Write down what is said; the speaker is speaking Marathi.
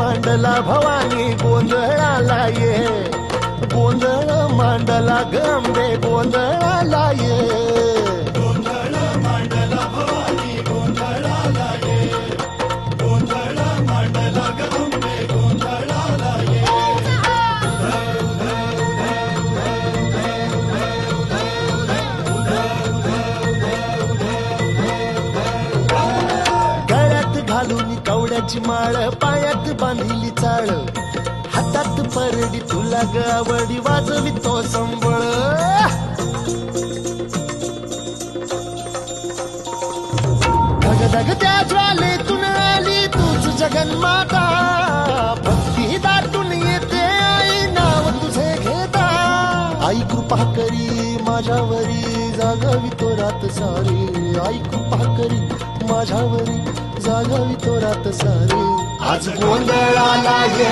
मांडला भवानी गोंधळाला ये, गोंधळ मांडला गंबे गोंधळाला ये, गोंधळ मांडला भवानी गोंधळाला ये, गोंधळ मांडला गंबे गोंधळाला ये. गळ्यात घालून कवड्याची माळ, पायात बांधिली चाळ, हातात परडी तुला गावडी वाजवी तो संबळ. धगधग त्या ज्वालेतून आली तूच जगन्माता, भक्ती दाटून येते आई नाव तुझे घेता. आई कृपा करी माझ्यावरी जागावी तो रात सारी, आई कृपा करी माझ्यावरी जागावी तो रात सारी. आज गोंधळाला ये,